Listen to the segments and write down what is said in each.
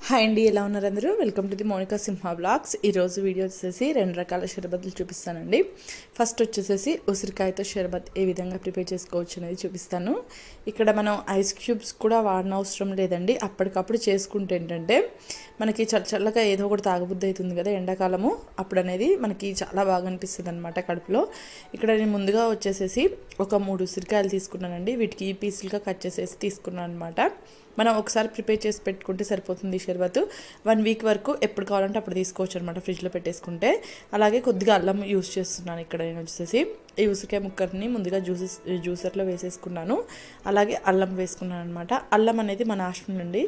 Hi అండి, ఎలా ఉన్నారు అందరూ? Welcome to the Monika Simha blogs. ఈరోజు వీడియో వచ్చేసి 2 రకాల షర్బత్లు చూపిస్తానండి. ఫస్ట్ వచ్చేసి ఉసిరికాయతో షర్బత్ ఏ విధంగా ప్రిపేర్ చేసుకోవచ్చు అనేది చూపిస్తాను. ఇక్కడ మనం ఐస్ క్యూబ్స్ కూడా వాడనవసరం లేదండి. అప్పటికప్పుడు చేసుకుంటే ఏంటంటే మనకి చల్లగా ఏదో ఒకటి తాగబుద్ధి అవుతుంది కదా ఎండాకాలము, అప్పుడు అనేది మనకి చాలా బాగా అనిపిస్తుంది అనమాట కడుపులో. ఇక్కడ నేను ముందుగా వచ్చేసేసి ఒక 3 ఉసిరికాయలు తీసుకున్నానండి. వీటికి పీసులుగా కట్ చేసేసి తీసుకున్నాను అనమాట. మనం ఒకసారి ప్రిపేర్ చేసి పెట్టుకుంటే సరిపోతుంది షర్బత్. 1 వీక్ వరకు ఎప్పుడు కావాలంటే అప్పుడు తీసుకోవచ్చు అనమాట ఫ్రిడ్జ్లో పెట్టేసుకుంటే. అలాగే కొద్దిగా అల్లం యూస్ చేస్తున్నాను ఇక్కడ నేను వచ్చేసి. ఈ ఉసిరికాయ ముక్కర్ని ముందుగా జ్యూసర్లో వేసేసుకున్నాను. అలాగే అల్లం వేసుకున్నాను అనమాట. అల్లం అనేది మన ఆశ్రమం నుండి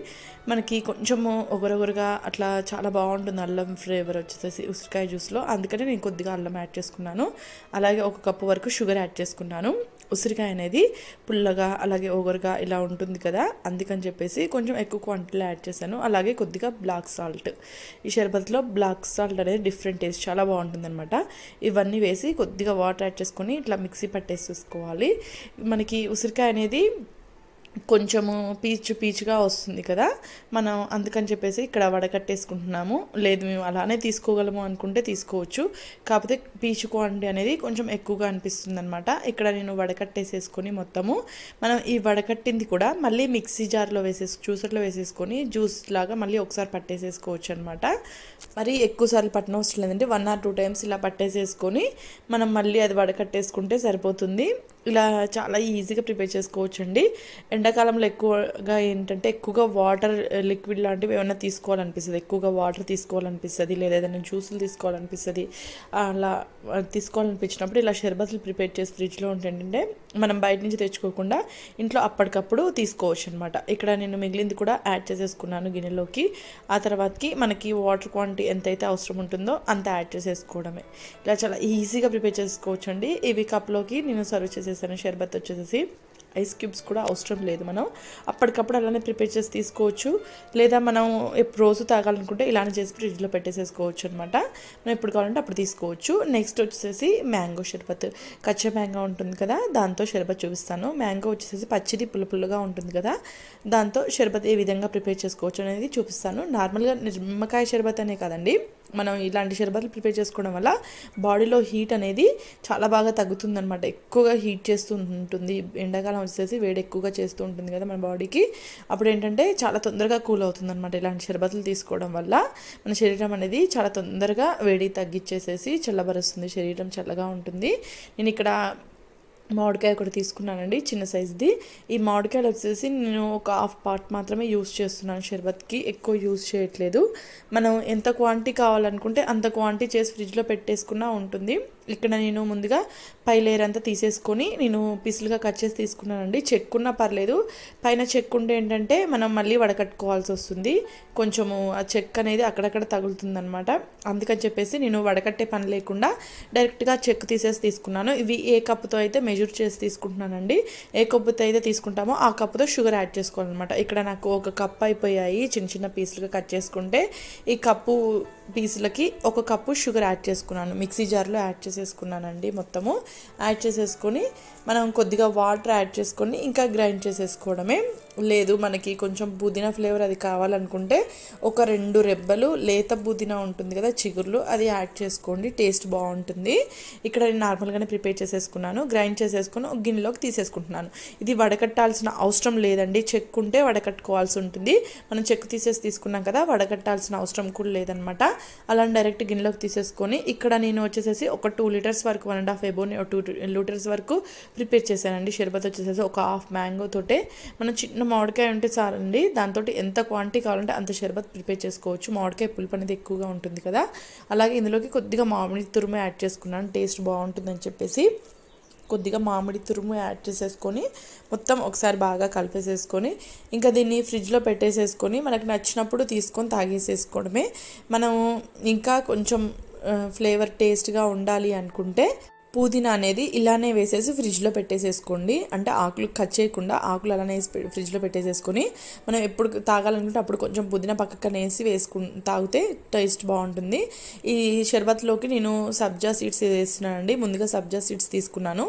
మనకి కొంచెము ఒగరొగరుగా అట్లా చాలా బాగుంటుంది అల్లం ఫ్లేవర్ వచ్చేసి ఉసిరికాయ జ్యూస్లో. అందుకని నేను కొద్దిగా అల్లం యాడ్ చేసుకున్నాను. అలాగే 1 కప్పు వరకు షుగర్ యాడ్ చేసుకున్నాను. ఉసిరికాయ అనేది పుల్లగా అలాగే ఓగరుగా ఇలా ఉంటుంది కదా, అందుకని చెప్పేసి కొంచెం ఎక్కువ క్వాంటిటీలో యాడ్ చేశాను. అలాగే కొద్దిగా బ్లాక్ సాల్ట్. ఈ షర్బత్లో బ్లాక్ సాల్ట్ అనేది డిఫరెంట్ టేస్ట్ చాలా బాగుంటుంది అనమాట. ఇవన్నీ వేసి కొద్దిగా వాటర్ యాడ్ చేసుకొని ఇట్లా మిక్సీ పట్టేసుకోవాలి. మనకి ఉసిరికాయ అనేది కొంచెము పీచుగా వస్తుంది కదా, మనం అందుకని చెప్పేసి ఇక్కడ వడకట్టేసుకుంటున్నాము. లేదు మేము అలానే తీసుకోగలము అనుకుంటే తీసుకోవచ్చు, కాకపోతే పీచు క్వాంటిటీ అనేది కొంచెం ఎక్కువగా అనిపిస్తుంది అనమాట. ఇక్కడ నేను వడకట్టేసేసుకొని మొత్తము మనం ఈ వడకట్టింది కూడా మళ్ళీ మిక్సీ జార్లో జ్యూసర్లో వేసేసుకొని జ్యూస్ లాగా మళ్ళీ ఒకసారి పట్టేసేసుకోవచ్చు అనమాట. మరి ఎక్కువసార్లు పట్టనవసరం లేదంటే 1 or 2 times ఇలా పట్టేసేసుకొని మనం మళ్ళీ అది వడకట్టేసుకుంటే సరిపోతుంది. ఇలా చాలా ఈజీగా ప్రిపేర్ చేసుకోవచ్చు అండి. ఎండాకాలంలో ఎక్కువగా ఏంటంటే ఎక్కువగా వాటర్ లిక్విడ్ లాంటివి ఏమైనా తీసుకోవాలనిపిస్తుంది, ఎక్కువగా వాటర్ తీసుకోవాలనిపిస్తుంది, లేదా ఏదైనా జ్యూసులు తీసుకోవాలనిపిస్తుంది. అలా తీసుకోవాలనిపించినప్పుడు ఇలా షర్బత్లు ప్రిపేర్ చేసి ఫ్రిడ్జ్లో ఉంటే మనం బయట నుంచి తెచ్చుకోకుండా ఇంట్లో అప్పటికప్పుడు తీసుకోవచ్చు అనమాట. ఇక్కడ నేను మిగిలింది కూడా యాడ్ చేసేసుకున్నాను గిన్నెలోకి. ఆ తర్వాతకి మనకి వాటర్ క్వాంటిటీ ఎంతైతే అవసరం ఉంటుందో అంత యాడ్ చేసేసుకోవడమే. ఇలా చాలా ఈజీగా ప్రిపేర్ చేసుకోవచ్చు అండి. ఇవి కప్లోకి నేను సర్వ్ చేసేసాను. షర్బత్ వచ్చేసి ఐస్ క్యూబ్స్ కూడా అవసరం లేదు, మనం అప్పటికప్పుడు అలానే ప్రిపేర్ చేసి తీసుకోవచ్చు. లేదా మనం రోజు తాగాలనుకుంటే ఇలానే చేసి ఫ్రిడ్జ్లో పెట్టేసేసుకోవచ్చు అనమాట. మనం ఎప్పుడు కావాలంటే అప్పుడు తీసుకోవచ్చు. నెక్స్ట్ వచ్చేసి మ్యాంగో షర్బత్. కచ్చా మ్యాంగో ఉంటుంది కదా, దాంతో షర్బత్ చూపిస్తాను. మ్యాంగో వచ్చేసి పచ్చిది పుల్లగా ఉంటుంది కదా, దాంతో షర్బత్ ఏ విధంగా ప్రిపేర్ చేసుకోవచ్చు అనేది చూపిస్తాను. నార్మల్గా నిమ్మకాయ షర్బత్ అనే కాదండి, మనం ఇలాంటి షర్బత్లు ప్రిపేర్ చేసుకోవడం వల్ల బాడీలో హీట్ అనేది చాలా బాగా తగ్గుతుంది అనమాట. ఎక్కువగా హీట్ చేస్తూ ఉంటుంది. ఎండాకాలం వచ్చేసి వేడి ఎక్కువగా చేస్తూ ఉంటుంది కదా మన బాడీకి. అప్పుడు ఏంటంటే చాలా తొందరగా కూల్ అవుతుంది అనమాట. ఇలాంటి షర్బత్లు తీసుకోవడం వల్ల మన శరీరం అనేది చాలా తొందరగా వేడి తగ్గించేసేసి చల్లబరుస్తుంది, శరీరం చల్లగా ఉంటుంది. నేను ఇక్కడ మామిడికాయ కూడా తీసుకున్నానండి, చిన్న సైజ్ది. ఈ మామిడికాయలు వచ్చేసి నేను ఒక 1/2 part మాత్రమే యూస్ చేస్తున్నాను షర్బత్కి, ఎక్కువ యూస్ చేయట్లేదు. మనం ఎంత క్వాంటిటీ కావాలనుకుంటే అంత క్వాంటిటీ చేసి ఫ్రిడ్జ్లో పెట్టేసుకున్నా ఉంటుంది. ఇక్కడ నేను ముందుగా పై లేయర్ అంతా తీసేసుకొని నేను పీసులుగా కట్ చేసి తీసుకున్నానండి. చెక్కున్నా పర్లేదు, పైన చెక్కుంటే ఏంటంటే మనం మళ్ళీ వడకట్టుకోవాల్సి వస్తుంది. కొంచెము ఆ చెక్ అనేది అక్కడక్కడ తగులుతుంది అనమాట. అందుకని చెప్పేసి నేను వడకట్టే పని లేకుండా డైరెక్ట్గా చెక్ తీసేసి తీసుకున్నాను. ఇవి ఏ కప్పుతో అయితే మెజర్ చేసి తీసుకుంటున్నానండి, ఏ కప్పుతో అయితే తీసుకుంటామో ఆ కప్పుతో షుగర్ యాడ్ చేసుకోవాలన్నమాట. ఇక్కడ నాకు 1 కప్ అయిపోయాయి చిన్న పీసులుగా కట్ చేసుకుంటే. ఈ కప్పు పీసులకి 1 కప్పు షుగర్ యాడ్ చేసుకున్నాను. మిక్సీ జార్లో యాడ్ చేసేసుకున్నానండి. మొత్తము యాడ్ చేసేసుకొని మనం కొద్దిగా వాటర్ యాడ్ చేసుకొని ఇంకా గ్రైండ్ చేసేసుకోవడమే. లేదు మనకి కొంచెం పుదీనా ఫ్లేవర్ అది కావాలనుకుంటే ఒక 2 రెబ్బలు లేత పుదీనా ఉంటుంది కదా, చిగుర్లు, అది యాడ్ చేసుకోండి, టేస్ట్ బాగుంటుంది. ఇక్కడ నేను నార్మల్గానే ప్రిపేర్ చేసేసుకున్నాను. గ్రైండ్ చేసేసుకొని ఒక గిన్నెలోకి తీసేసుకుంటున్నాను. ఇది వడకట్టాల్సిన అవసరం లేదండి, చెక్కుంటే వడకట్టుకోవాల్సి ఉంటుంది. మనం చెక్కు తీసేసి తీసుకున్నాం కదా, వడకట్టాల్సిన అవసరం కూడా లేదనమాట. అలా డైరెక్ట్ గిన్నెలోకి తీసేసుకొని ఇక్కడ నేను వచ్చేసేసి ఒక 2 liters వరకు 1.5 above 2 liters వరకు ప్రిపేర్ చేశానండి. షర్బత్ వచ్చేసేసి ఒక 1/2 mango తోటే, మనం చిన్న మామిడికాయ ఉంటే చాలండి, దాంతో ఎంత క్వాంటిటీ కావాలంటే అంత షర్బత్ ప్రిపేర్ చేసుకోవచ్చు. మామిడికాయ పులుపు అనేది ఎక్కువగా ఉంటుంది కదా. అలాగే ఇందులోకి కొద్దిగా మామిడి తురుము యాడ్ చేసుకున్నాను, టేస్ట్ బాగుంటుందని చెప్పేసి. కొద్దిగా మామిడి తురుము యాడ్ చేసేసుకొని మొత్తం ఒకసారి బాగా కలిపేసేసుకొని ఇంకా దీన్ని ఫ్రిడ్జ్లో పెట్టేసేసుకొని మనకు నచ్చినప్పుడు తీసుకొని తాగేసేసుకోవడమే. మనం ఇంకా కొంచెం ఫ్లేవర్ టేస్ట్గా ఉండాలి అనుకుంటే పుదీనా అనేది ఇలానే వేసేసి ఫ్రిడ్జ్లో పెట్టేసేసుకోండి. అంటే ఆకులు కట్ చేయకుండా ఆకులు అలానే వేసి ఫ్రిడ్జ్లో పెట్టేసేసుకొని మనం ఎప్పుడు తాగాలనుకుంటే అప్పుడు కొంచెం పుదీనా పక్కన వేసి తాగితే టేస్ట్ బాగుంటుంది. ఈ షర్బత్లోకి నేను సబ్జా సీడ్స్ వేస్తున్నానండి. ముందుగా సబ్జా సీడ్స్ తీసుకున్నాను.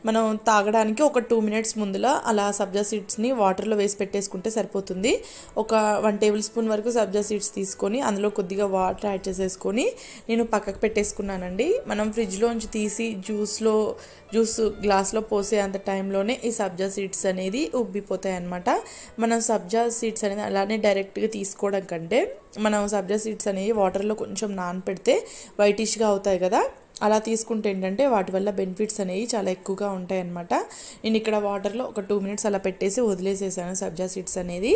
మనం తాగడానికి ఒక 2 minutes ముందులా అలా సబ్జా సీడ్స్ని వాటర్లో వేసి పెట్టేసుకుంటే సరిపోతుంది. ఒక 1 tablespoon వరకు సబ్జా సీడ్స్ తీసుకొని అందులో కొద్దిగా వాటర్ యాడ్ చేసేసుకొని నేను పక్కకు పెట్టేసుకున్నానండి. మనం ఫ్రిడ్జ్లోంచి తీసి జ్యూస్ గ్లాస్లో పోసే అంత టైంలోనే ఈ సబ్జా సీడ్స్ అనేది ఉబ్బిపోతాయి అన్నమాట. మనం సబ్జా సీడ్స్ అనేది అలానే డైరెక్ట్గా తీసుకోవడం కంటే మనం సబ్జా సీడ్స్ అనేవి వాటర్లో కొంచెం నానపెడితే వైటిష్గా అవుతాయి కదా, అలా తీసుకుంటే ఏంటంటే వాటి వల్ల బెనిఫిట్స్ అనేవి చాలా ఎక్కువగా ఉంటాయి అన్నమాట. నేను ఇక్కడ వాటర్లో ఒక 2 minutes అలా పెట్టేసి వదిలేసేసాను. సబ్జా సీడ్స్ అనేది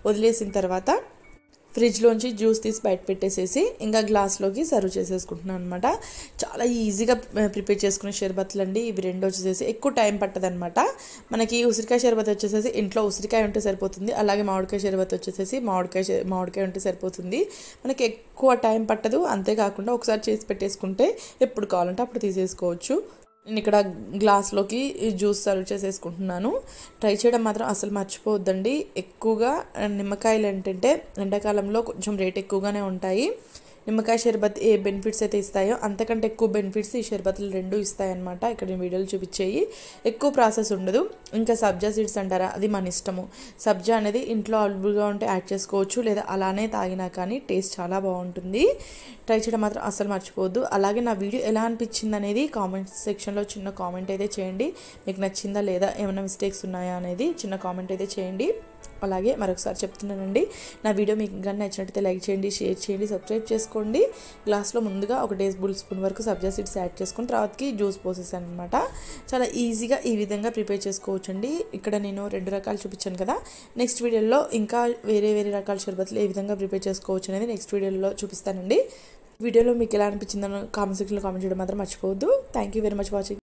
వదిలేసిన తర్వాత ఫ్రిడ్జ్లోంచి జ్యూస్ తీసి బయట పెట్టేసేసి ఇంకా గ్లాస్లోకి సర్వ్ చేసేసుకుంటున్నాను అనమాట. చాలా ఈజీగా ప్రిపేర్ చేసుకునే షర్బత్లు అండి ఇవి రెండు. వచ్చేసేసి ఎక్కువ టైం పట్టదనమాట. మనకి ఉసిరికాయ షర్బత్ వచ్చేసేసి ఇంట్లో ఉసిరికాయ ఉంటే సరిపోతుంది. అలాగే మామిడికాయ షర్బత్ వచ్చేసేసి మామిడికాయ ఉంటే సరిపోతుంది. మనకి ఎక్కువ టైం పట్టదు. అంతేకాకుండా ఒకసారి చేసి పెట్టేసుకుంటే ఎప్పుడు కావాలంటే అప్పుడు తీసేసుకోవచ్చు. నేను ఇక్కడ గ్లాస్లోకి జ్యూస్ సర్వ్ చేసేసుకుంటున్నాను. ట్రై చేయడం మాత్రం అసలు మర్చిపోవద్దండి. ఎక్కువగా నిమ్మకాయలు ఏంటంటే ఎండాకాలంలో కొంచెం రేట్ ఎక్కువగానే ఉంటాయి. నిమ్మకాయ షర్బత్ ఏ బెనిఫిట్స్ అయితే ఇస్తాయో అంతకంటే ఎక్కువ బెనిఫిట్స్ ఈ షర్బత్లు రెండు ఇస్తాయన్నమాట. ఇక్కడ నేను వీడియోలు చూపించేయి. ఎక్కువ ప్రాసెస్ ఉండదు. ఇంకా సబ్జా సీడ్స్ అంటారా, అది మన ఇష్టము. సబ్జా అనేది ఇంట్లో అవైలబుల్గా ఉంటే యాడ్ చేసుకోవచ్చు, లేదా అలానే తాగినా కానీ టేస్ట్ చాలా బాగుంటుంది. ట్రై చేయడం మాత్రం అస్సలు మర్చిపోవద్దు. అలాగే నా వీడియో ఎలా అనిపించింది అనేది కామెంట్ సెక్షన్లో చిన్న కామెంట్ అయితే చేయండి. మీకు నచ్చిందా లేదా, ఏమైనా మిస్టేక్స్ ఉన్నాయా అనేది చిన్న కామెంట్ అయితే చేయండి. అలాగే మరొకసారి చెప్తున్నానండి, నా వీడియో మీకు ఇంకా నచ్చినట్టయితే లైక్ చేయండి, షేర్ చేయండి, సబ్స్క్రైబ్ చేసుకోండి. గ్లాస్లో ముందుగా ఒక టేబుల్ స్పూన్ వరకు సబ్జా సీడ్స్ యాడ్ చేసుకుని తర్వాతకి జ్యూస్ పోసేసాను అనమాట. చాలా ఈజీగా ఈ విధంగా ప్రిపేర్ చేసుకోవచ్చండి. ఇక్కడ నేను 2 రకాలు చూపించాను కదా. నెక్స్ట్ వీడియోలో ఇంకా వేరే రకాల షర్బత్లు ఏ విధంగా ప్రిపేర్ చేసుకోవచ్చు అనేది నెక్స్ట్ వీడియోలో చూపిస్తానండి. వీడియోలో మీకు ఎలా అనిపించిందో కామెంట్ సెక్షన్లో కామెంట్ చేయడం మాత్రం మర్చిపోవద్దు. Thank you very much watching.